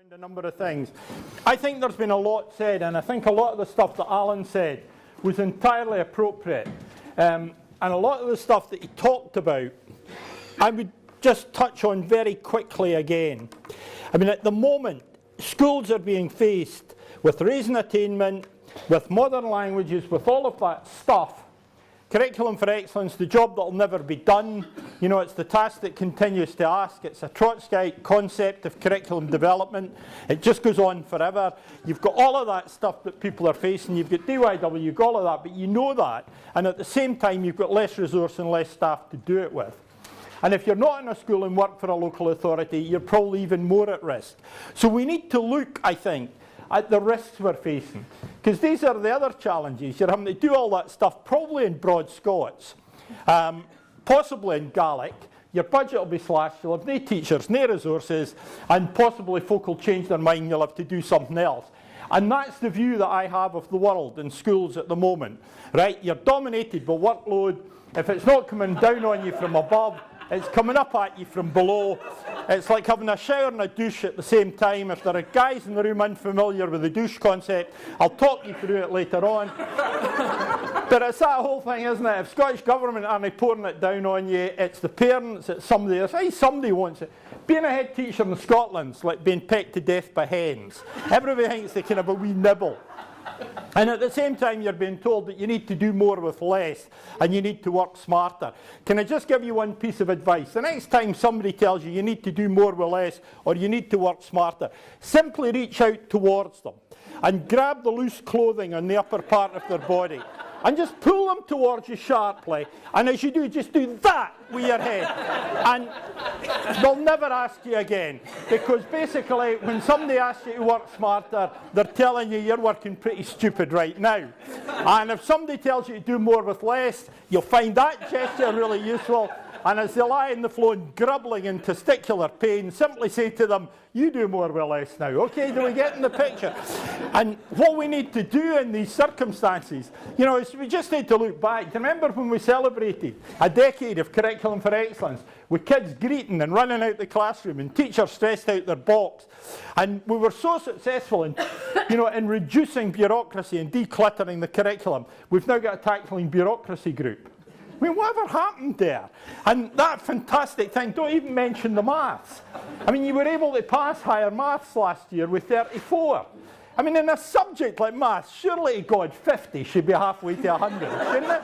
around a number of things. I think there's been a lot said, and I think a lot of the stuff that Alan said was entirely appropriate. And a lot of the stuff that he talked about, I would just touch on very quickly again. I mean, at the moment, schools are being faced with raising attainment, with modern languages, with all of that stuff. Curriculum for excellence, the job that will never be done. You know, it's the task that continues to ask. It's a Trotskyite concept of curriculum development. It just goes on forever. You've got all of that stuff that people are facing. You've got DYW, you've got all of that, but you know that. And at the same time, you've got less resource and less staff to do it with. And if you're not in a school and work for a local authority, you're probably even more at risk. So we need to look, I think, at the risks we're facing. Because these are the other challenges. You're having to do all that stuff, probably in broad Scots, possibly in Gaelic. Your budget will be slashed, you'll have no teachers, no resources, and possibly folk will change their mind, you'll have to do something else. And that's the view that I have of the world in schools at the moment. Right? You're dominated by workload. If it's not coming down on you from above, it's coming up at you from below. It's like having a shower and a douche at the same time. If there are guys in the room unfamiliar with the douche concept, I'll talk you through it later on. But it's that whole thing, isn't it? If Scottish Government aren't pouring it down on you, it's the parents, it's somebody else. Hey, somebody wants it. Being a head teacher in Scotland's like being pecked to death by hens. Everybody thinks they can have a wee nibble. And at the same time, you're being told that you need to do more with less and you need to work smarter. Can I just give you one piece of advice? The next time somebody tells you need to do more with less or you need to work smarter, simply reach out towards them and grab the loose clothing on the upper part of their body and just pull them towards you sharply. And as you do, just do that with your head. And they'll never ask you again. Because basically, when somebody asks you to work smarter, they're telling you you're working pretty stupid right now. And if somebody tells you to do more with less, you'll find that gesture really useful. And as they lie on the floor grubbling in testicular pain, simply say to them, you do more with less now. Okay, do we get in the picture? And what we need to do in these circumstances, you know, is we just need to look back. Do you remember when we celebrated a decade of curriculum for excellence with kids greeting and running out the classroom and teachers stressed out their box? And we were so successful in, you know, in reducing bureaucracy and decluttering the curriculum. We've now got a tackling bureaucracy group. I mean, whatever happened there? And that fantastic thing, don't even mention the maths. I mean, you were able to pass higher maths last year with 34. I mean, in a subject like maths, surely, God, 50 should be halfway to 100, shouldn't it?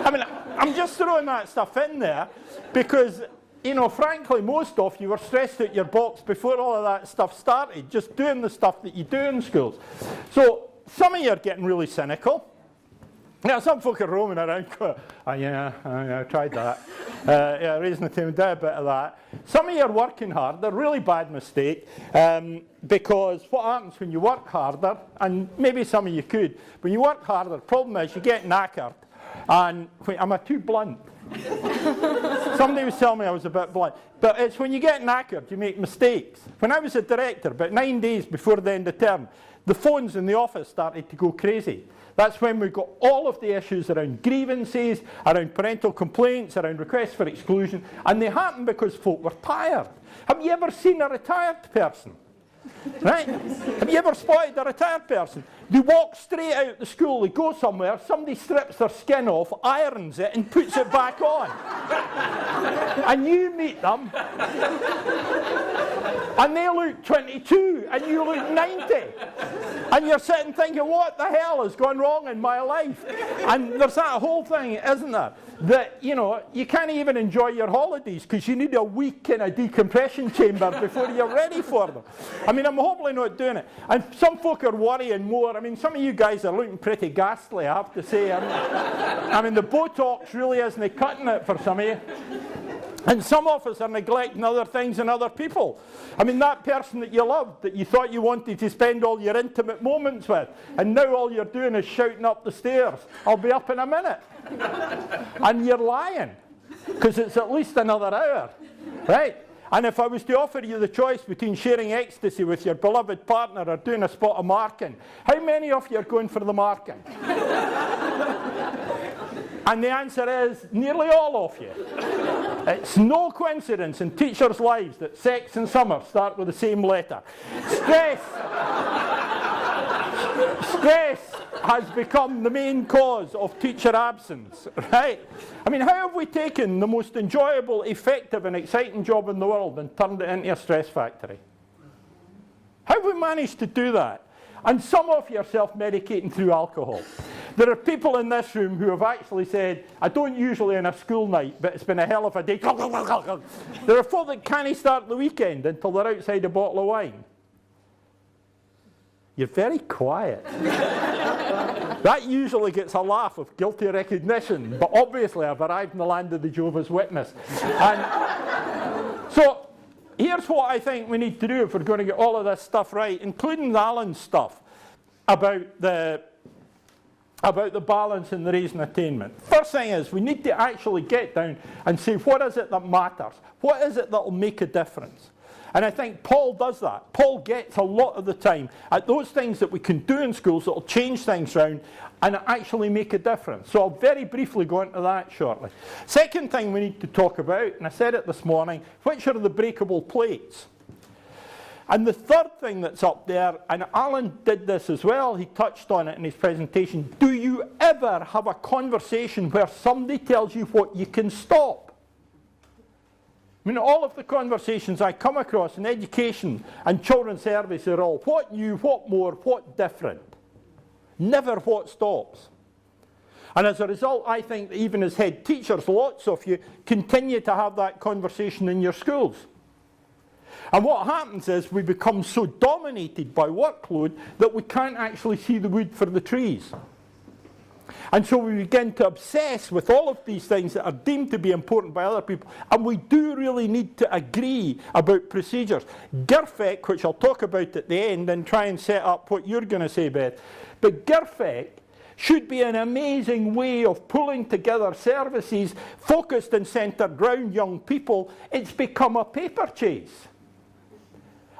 I mean, I'm just throwing that stuff in there because, you know, frankly, most of you were stressed out your box before all of that stuff started, just doing the stuff that you do in schools. So some of you are getting really cynical. Now, some folk are roaming around going, oh, yeah, I tried that. Yeah, raising the team, did a bit of that. Some of you are working hard. They're really bad mistake because what happens when you work harder, and maybe some of you could, when you work harder, the problem is you get knackered. And am I too blunt? Somebody was telling me I was a bit blunt. But it's when you get knackered, you make mistakes. When I was a director, about 9 days before the end of term, the phones in the office started to go crazy. That's when we got all of the issues around grievances, around parental complaints, around requests for exclusion, and they happened because folk were tired. Have you ever seen a retired person? Right? Have you ever spotted a retired person? They walk straight out the school, they go somewhere, somebody strips their skin off, irons it, and puts it back on. And you meet them, and they look 22, and you look 90. And you're sitting thinking, what the hell has gone wrong in my life? And there's that whole thing, isn't there? That, you know, you can't even enjoy your holidays because you need a week in a decompression chamber before you're ready for them. I mean, I'm hopefully not doing it. And some folk are worrying more. I mean, some of you guys are looking pretty ghastly, I have to say. I mean, the Botox really isn't cutting it for some of you. And some of us are neglecting other things and other people. I mean, that person that you loved, that you thought you wanted to spend all your intimate moments with, and now all you're doing is shouting up the stairs, I'll be up in a minute. And you're lying, because it's at least another hour, right? And if I was to offer you the choice between sharing ecstasy with your beloved partner or doing a spot of marking, how many of you are going for the marking? And the answer is nearly all of you. It's no coincidence in teachers' lives that sex and summer start with the same letter. Stress has become the main cause of teacher absence, right? I mean, how have we taken the most enjoyable, effective and exciting job in the world and turned it into a stress factory? How have we managed to do that? And some of you are self-medicating through alcohol. There are people in this room who have actually said, I don't usually on a school night, but it's been a hell of a day. There are folk that can't start the weekend until they're outside a bottle of wine. You're very quiet. That usually gets a laugh of guilty recognition, but obviously I've arrived in the land of the Jehovah's Witness. And so here's what I think we need to do if we're going to get all of this stuff right, including Alan's stuff about the balance in the raising attainment. First thing is we need to actually get down and say, what is it that matters? What is it that will make a difference? And I think Paul does that. Paul gets a lot of the time at those things that we can do in schools that will change things around and actually make a difference. So I'll very briefly go into that shortly. Second thing we need to talk about, and I said it this morning, which are the breakable plates. And the third thing that's up there, and Alan did this as well, he touched on it in his presentation, do you ever have a conversation where somebody tells you what you can stop? I mean, all of the conversations I come across in education and children's service are all what new, what more, what different. Never what stops. And as a result, I think that even as head teachers, lots of you continue to have that conversation in your schools. And what happens is we become so dominated by workload that we can't actually see the wood for the trees. And so we begin to obsess with all of these things that are deemed to be important by other people. And we do really need to agree about procedures. GIRFEC, which I'll talk about at the end and try and set up what you're going to say, Beth. But GIRFEC should be an amazing way of pulling together services focused and centred around young people. It's become a paper chase.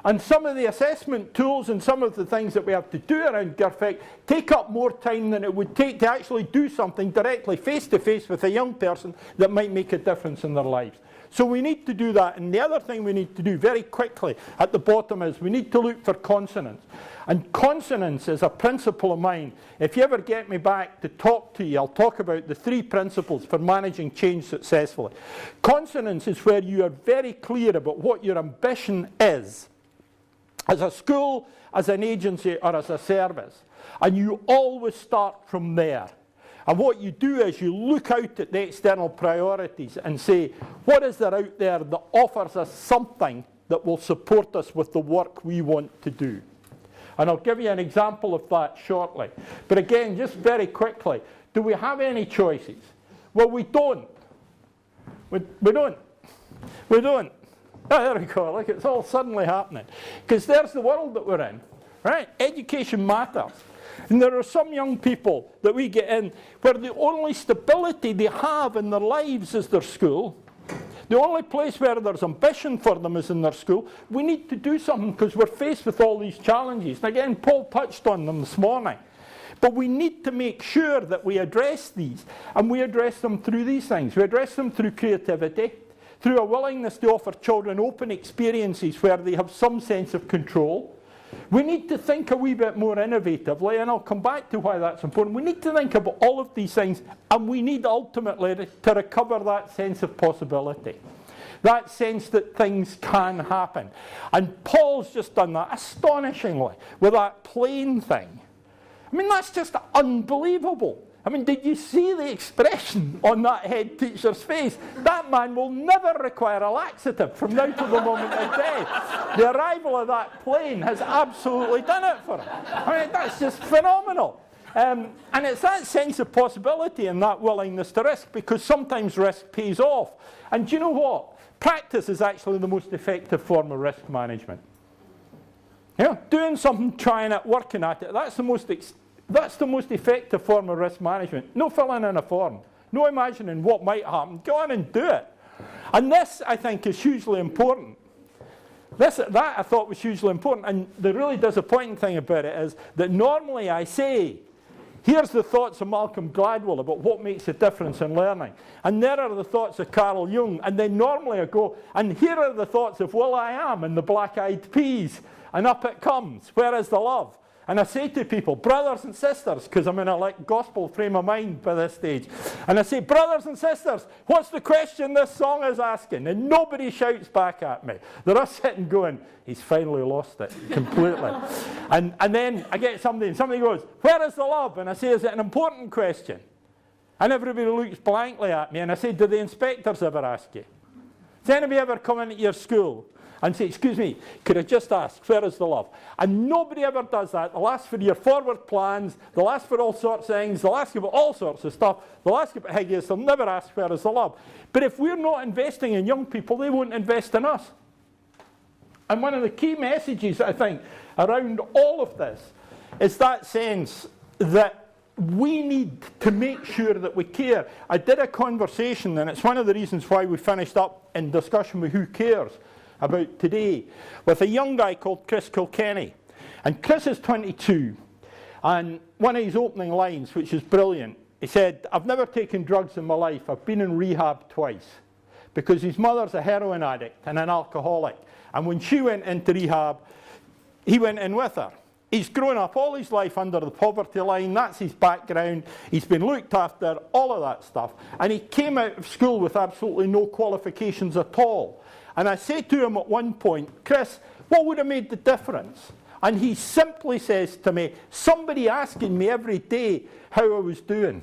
And some of the assessment tools and some of the things that we have to do around GIRFEC take up more time than it would take to actually do something directly face-to-face with a young person that might make a difference in their lives. So we need to do that. And the other thing we need to do very quickly at the bottom is we need to look for consonance. And consonance is a principle of mine. If you ever get me back to talk to you, I'll talk about the 3 principles for managing change successfully. Consonance is where you are very clear about what your ambition is, as a school, as an agency, or as a service. And you always start from there. And what you do is you look out at the external priorities and say, what is there out there that offers us something that will support us with the work we want to do? And I'll give you an example of that shortly. But again, just very quickly, do we have any choices? Well, we don't. We don't. We don't. Oh, there we go. Look, it's all suddenly happening. Because there's the world that we're in, right? Education matters. And there are some young people that we get in where the only stability they have in their lives is their school. The only place where there's ambition for them is in their school. We need to do something because we're faced with all these challenges. And again, Paul touched on them this morning. But we need to make sure that we address these. And we address them through these things. We address them through creativity, through a willingness to offer children open experiences where they have some sense of control. We need to think a wee bit more innovatively, and I'll come back to why that's important. We need to think about all of these things, and we need ultimately to recover that sense of possibility, that sense that things can happen. And Paul's just done that astonishingly with that plane thing. I mean, that's just unbelievable. I mean, did you see the expression on that head teacher's face? That man will never require a laxative from now to the moment of death. The arrival of that plane has absolutely done it for him. I mean, that's just phenomenal. And it's that sense of possibility and that willingness to risk, because sometimes risk pays off. And do you know what? Practice is actually the most effective form of risk management. You know, doing something, trying it, working at it, that's the most effective form of risk management. No filling in a form. No imagining what might happen. Go on and do it. And this, I think, is hugely important. That I thought was hugely important. And the really disappointing thing about it is that normally I say, Here's the thoughts of Malcolm Gladwell about what makes a difference in learning. And there are the thoughts of Carl Jung. And then normally I go, and here are the thoughts of will.i.am and the Black Eyed Peas. And up it comes. Where is the love? And I say to people, brothers and sisters, because I'm in a like gospel frame of mind by this stage. And I say, brothers and sisters, what's the question this song is asking? And nobody shouts back at me. They're all sitting going, he's finally lost it completely. and then I get somebody, and somebody goes, where is the love? And I say, is it an important question? And everybody looks blankly at me. And I say, do the inspectors ever ask you? Does anybody ever come into your school and say, excuse me, could I just ask, where is the love? And nobody ever does that. They'll ask for your forward plans, they'll ask for all sorts of things, they'll ask you about all sorts of stuff, they'll ask you about Higgins, they'll never ask where is the love. But if we're not investing in young people, they won't invest in us. And one of the key messages, I think, around all of this is that sense that we need to make sure that we care. I did a conversation, and it's one of the reasons why we finished up in discussion with Who Cares about today, with a young guy called Chris Kilkenny. And Chris is 22, and one of his opening lines, which is brilliant, he said, I've never taken drugs in my life, I've been in rehab twice, because his mother's a heroin addict and an alcoholic, and when she went into rehab, he went in with her. He's grown up all his life under the poverty line, that's his background, he's been looked after, all of that stuff, and he came out of school with absolutely no qualifications at all. And I said to him at one point, Chris, what would have made the difference? And he simply says to me, somebody asking me every day how I was doing.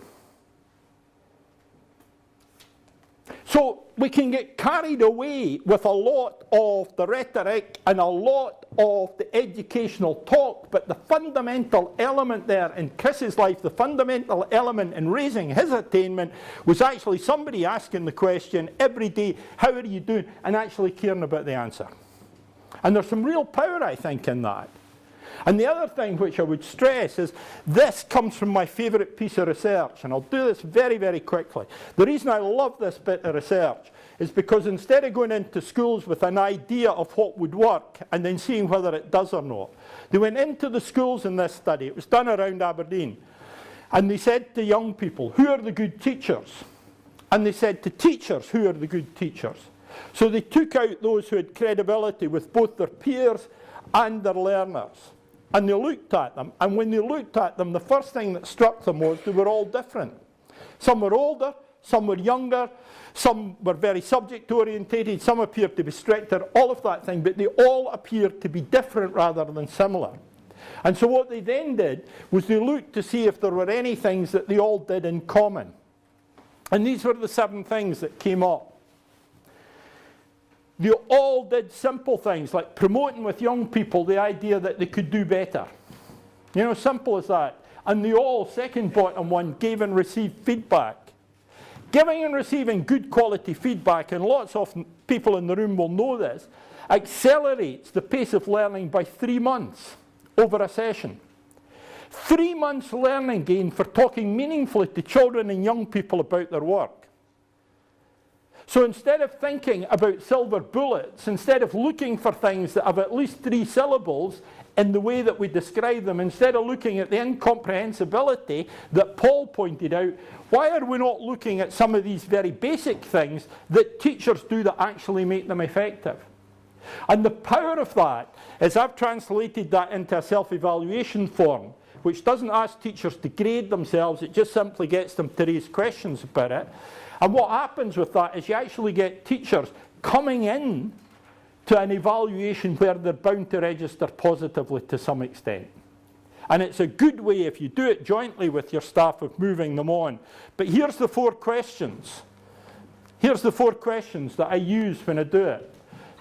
So we can get carried away with a lot of the rhetoric and a lot of the educational talk, but the fundamental element there in Chris's life, the fundamental element in raising his attainment was actually somebody asking the question every day, how are you doing, and actually caring about the answer. And there's some real power, I think, in that. And the other thing which I would stress is this comes from my favourite piece of research, and I'll do this very, very quickly. The reason I love this bit of research is because instead of going into schools with an idea of what would work and then seeing whether it does or not, they went into the schools in this study. It was done around Aberdeen. And they said to young people, who are the good teachers? And they said to teachers, who are the good teachers? So they took out those who had credibility with both their peers and their learners. And they looked at them, and when they looked at them, the first thing that struck them was they were all different. Some were older, some were younger, some were very subject-orientated, some appeared to be stricter, all of that thing, but they all appeared to be different rather than similar. And so what they then did was they looked to see if there were any things that they all did in common. And these were the 7 things that came up. They all did simple things like promoting with young people the idea that they could do better. You know, simple as that. And they all, second bottom one, gave and received feedback. Giving and receiving good quality feedback, and lots of people in the room will know this, accelerates the pace of learning by 3 months over a session. 3 months learning gain for talking meaningfully to children and young people about their work. So instead of thinking about silver bullets, instead of looking for things that have at least 3 syllables in the way that we describe them, instead of looking at the incomprehensibility that Paul pointed out, why are we not looking at some of these very basic things that teachers do that actually make them effective? And the power of that is I've translated that into a self-evaluation form, which doesn't ask teachers to grade themselves, it just simply gets them to raise questions about it. And what happens with that is you actually get teachers coming in to an evaluation where they're bound to register positively to some extent. And it's a good way, if you do it jointly with your staff, of moving them on. But here's the 4 questions. Here's the 4 questions that I use when I do it.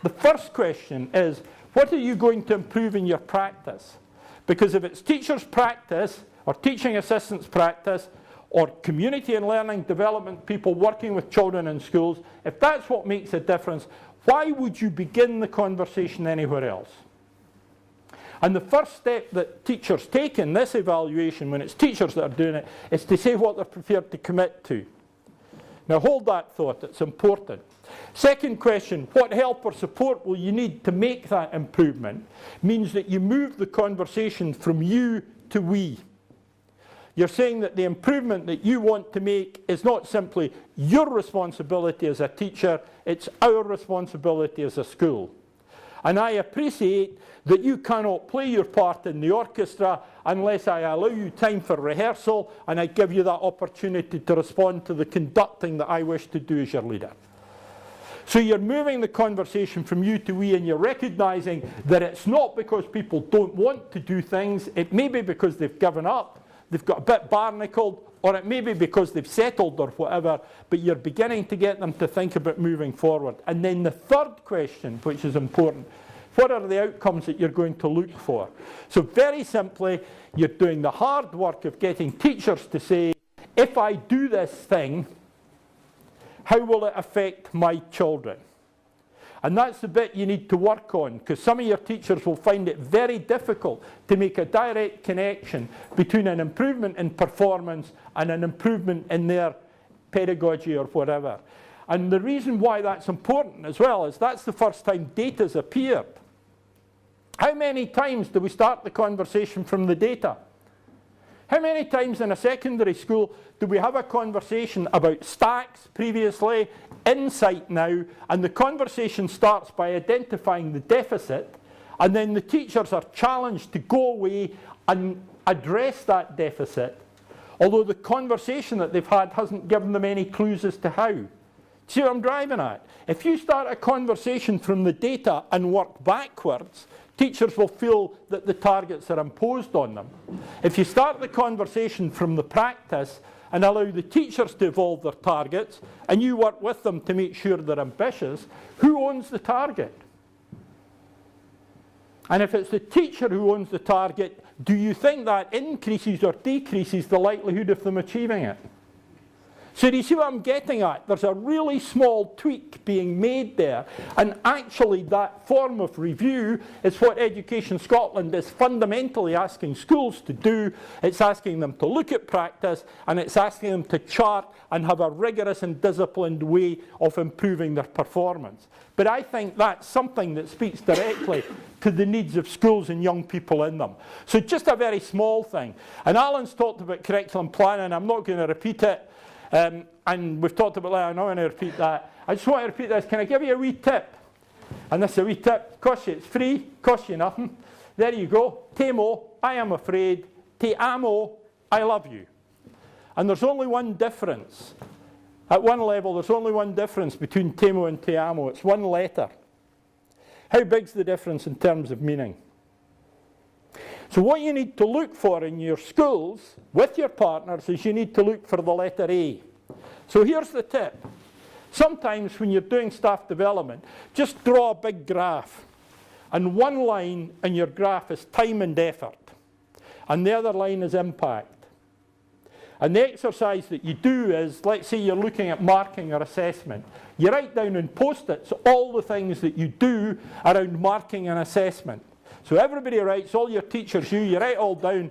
The first question is, what are you going to improve in your practice? Because if it's teachers' practice, or teaching assistants' practice, or community and learning development people working with children in schools, if that's what makes a difference, why would you begin the conversation anywhere else? And the first step that teachers take in this evaluation, when it's teachers that are doing it, is to say what they're prepared to commit to. Now hold that thought, it's important. Second question, what help or support will you need to make that improvement? Means that you move the conversation from you to we. You're saying that the improvement that you want to make is not simply your responsibility as a teacher, it's our responsibility as a school. And I appreciate that you cannot play your part in the orchestra unless I allow you time for rehearsal and I give you that opportunity to respond to the conducting that I wish to do as your leader. So you're moving the conversation from you to we, and you're recognizing that it's not because people don't want to do things. It may be because they've given up, they've got a bit barnacled, or it may be because they've settled or whatever, but you're beginning to get them to think about moving forward. And then the third question, which is important, what are the outcomes that you're going to look for? So very simply, you're doing the hard work of getting teachers to say, if I do this thing, how will it affect my children? And that's the bit you need to work on, because some of your teachers will find it very difficult to make a direct connection between an improvement in performance and an improvement in their pedagogy or whatever. And the reason why that's important as well is that's the first time data's appeared. How many times do we start the conversation from the data? How many times in a secondary school do we have a conversation about stacks previously, insight now, and the conversation starts by identifying the deficit, and then the teachers are challenged to go away and address that deficit, although the conversation that they've had hasn't given them any clues as to how. See what I'm driving at? If you start a conversation from the data and work backwards, teachers will feel that the targets are imposed on them. If you start the conversation from the practice and allow the teachers to evolve their targets, and you work with them to make sure they're ambitious, who owns the target? And if it's the teacher who owns the target, do you think that increases or decreases the likelihood of them achieving it? So do you see what I'm getting at? There's a really small tweak being made there, and actually that form of review is what Education Scotland is fundamentally asking schools to do. It's asking them to look at practice, and it's asking them to chart and have a rigorous and disciplined way of improving their performance. But I think that's something that speaks directly to the needs of schools and young people in them. So just a very small thing. And Alan's talked about curriculum planning. I'm not going to repeat it. And we've talked about that. I'm not going to repeat that. I just want to repeat this. Can I give you a wee tip? And this is a wee tip. Costs you, it's free. Costs you nothing. There you go. Temo, I am afraid. Te amo, I love you. And there's only one difference. At one level, there's only one difference between temo and te amo. It's one letter. How big's the difference in terms of meaning? So what you need to look for in your schools with your partners is you need to look for the letter A. So here's the tip. Sometimes when you're doing staff development, just draw a big graph. And one line in your graph is time and effort. And the other line is impact. And the exercise that you do is, let's say you're looking at marking or assessment. You write down in post-its all the things that you do around marking and assessment. So everybody writes, all your teachers, you write all down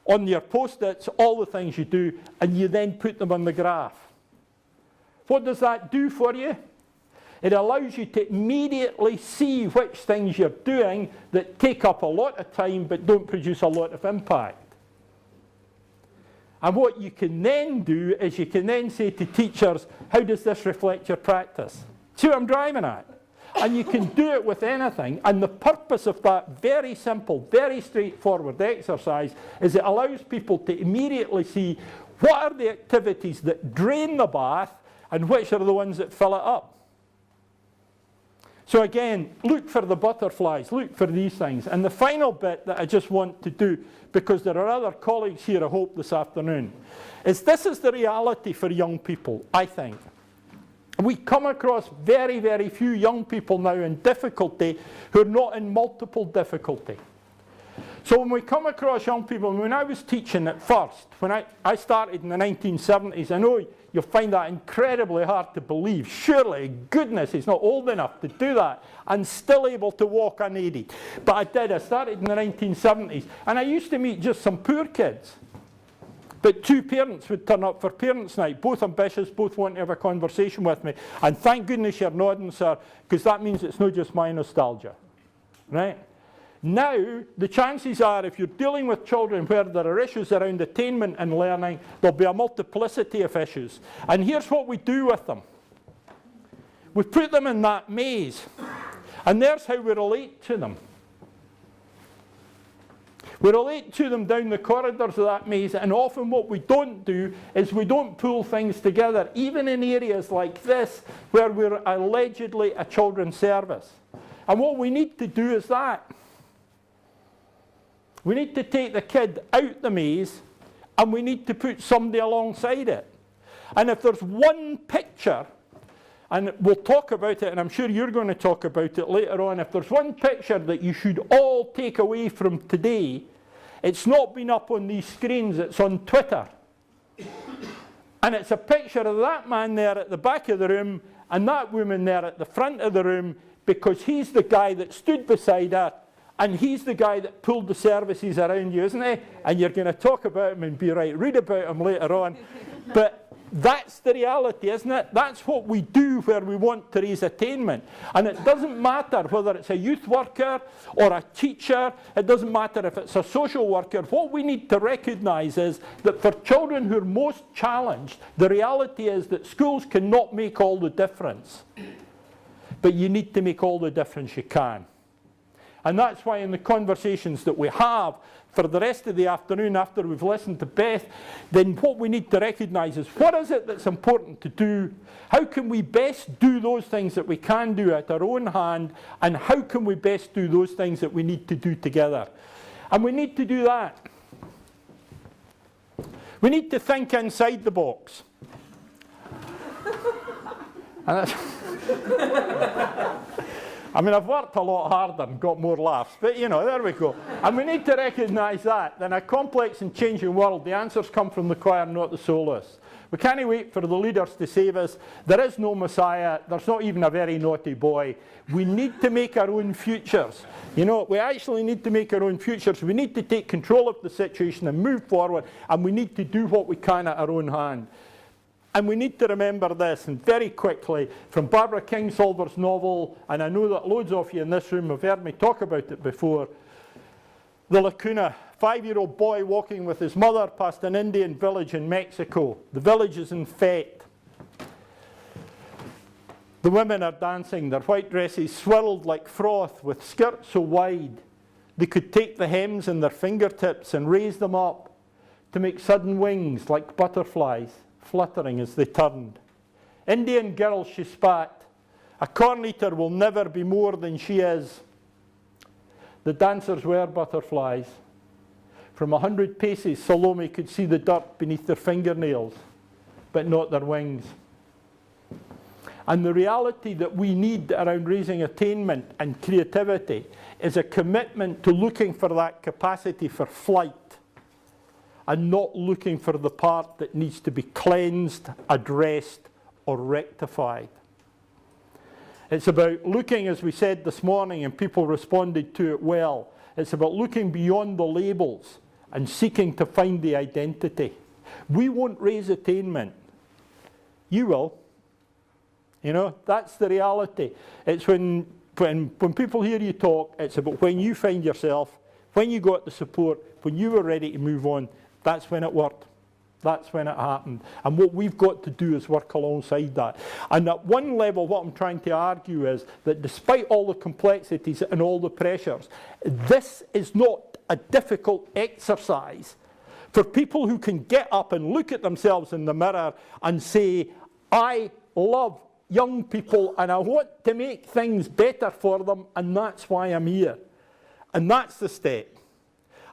on your post-its, all the things you do, and you then put them on the graph. What does that do for you? It allows you to immediately see which things you're doing that take up a lot of time but don't produce a lot of impact. And what you can then do is you can then say to teachers, how does this reflect your practice? See what I'm driving at? And you can do it with anything. And the purpose of that very simple, very straightforward exercise is it allows people to immediately see what are the activities that drain the bath and which are the ones that fill it up. So again, look for the butterflies, look for these things. And the final bit that I just want to do, because there are other colleagues here, I hope, this afternoon, is this is the reality for young people, I think. We come across very, very few young people now in difficulty who are not in multiple difficulty. So when we come across young people, when I was teaching at first, when I started in the 1970s, I know you'll find that incredibly hard to believe. Surely, goodness, he's not old enough to do that and still able to walk unaided. But I did. I started in the 1970s, and I used to meet just some poor kids. But two parents would turn up for parents' night, both ambitious, both want to have a conversation with me. And thank goodness you're nodding, sir, because that means it's not just my nostalgia, right? Now, the chances are, if you're dealing with children where there are issues around attainment and learning, there'll be a multiplicity of issues. And here's what we do with them. We put them in that maze, and there's how we relate to them. We relate to them down the corridors of that maze, and often what we don't do is we don't pull things together, even in areas like this, where we're allegedly a children's service. And what we need to do is that. We need to take the kid out the maze, and we need to put somebody alongside it. And if there's one picture, and we'll talk about it, and I'm sure you're going to talk about it later on, if there's one picture that you should all take away from today, it's not been up on these screens, it's on Twitter. And it's a picture of that man there at the back of the room, and that woman there at the front of the room, because he's the guy that stood beside her, and he's the guy that pulled the services around you, isn't he? And you're going to talk about him and be right, read about him later on. But that's the reality, isn't it? That's what we do where we want to raise attainment. And it doesn't matter whether it's a youth worker or a teacher. It doesn't matter if it's a social worker. What we need to recognise is that for children who are most challenged, the reality is that schools cannot make all the difference. But you need to make all the difference you can. And that's why in the conversations that we have for the rest of the afternoon after we've listened to Beth, then what we need to recognise is what is it that's important to do? How can we best do those things that we can do at our own hand? And how can we best do those things that we need to do together? And we need to do that. We need to think inside the box. And that's I mean, I've worked a lot harder and got more laughs, but you know, there we go. And we need to recognise that. In a complex and changing world, the answers come from the choir, not the soloists. We can't wait for the leaders to save us. There is no Messiah. There's not even a very naughty boy. We need to make our own futures. You know, we actually need to make our own futures. We need to take control of the situation and move forward, and we need to do what we can at our own hand. And we need to remember this, and very quickly, from Barbara Kingsolver's novel, and I know that loads of you in this room have heard me talk about it before, The Lacuna, 5-year-old boy walking with his mother past an Indian village in Mexico. The village is in fete. The women are dancing, their white dresses swirled like froth with skirts so wide they could take the hems in their fingertips and raise them up to make sudden wings like butterflies, fluttering as they turned. Indian girl, she spat. A corn eater will never be more than she is. The dancers were butterflies. From 100 paces, Salome could see the dirt beneath their fingernails, but not their wings. And the reality that we need around raising attainment and creativity is a commitment to looking for that capacity for flight, and not looking for the part that needs to be cleansed, addressed, or rectified. It's about looking, as we said this morning, and people responded to it well, it's about looking beyond the labels and seeking to find the identity. We won't raise attainment. You will. You know, that's the reality. It's when people hear you talk, it's about when you find yourself, when you got the support, when you were ready to move on. That's when it worked. That's when it happened. And what we've got to do is work alongside that. And at one level, what I'm trying to argue is that despite all the complexities and all the pressures, this is not a difficult exercise for people who can get up and look at themselves in the mirror and say, I love young people and I want to make things better for them, and that's why I'm here. And that's the step.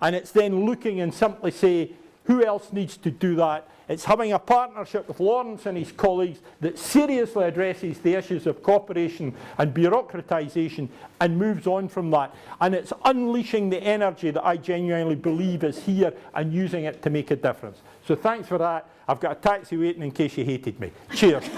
And it's then looking and simply say, who else needs to do that? It's having a partnership with Lawrence and his colleagues that seriously addresses the issues of cooperation and bureaucratisation and moves on from that. And it's unleashing the energy that I genuinely believe is here and using it to make a difference. So thanks for that. I've got a taxi waiting in case you hated me. Cheers.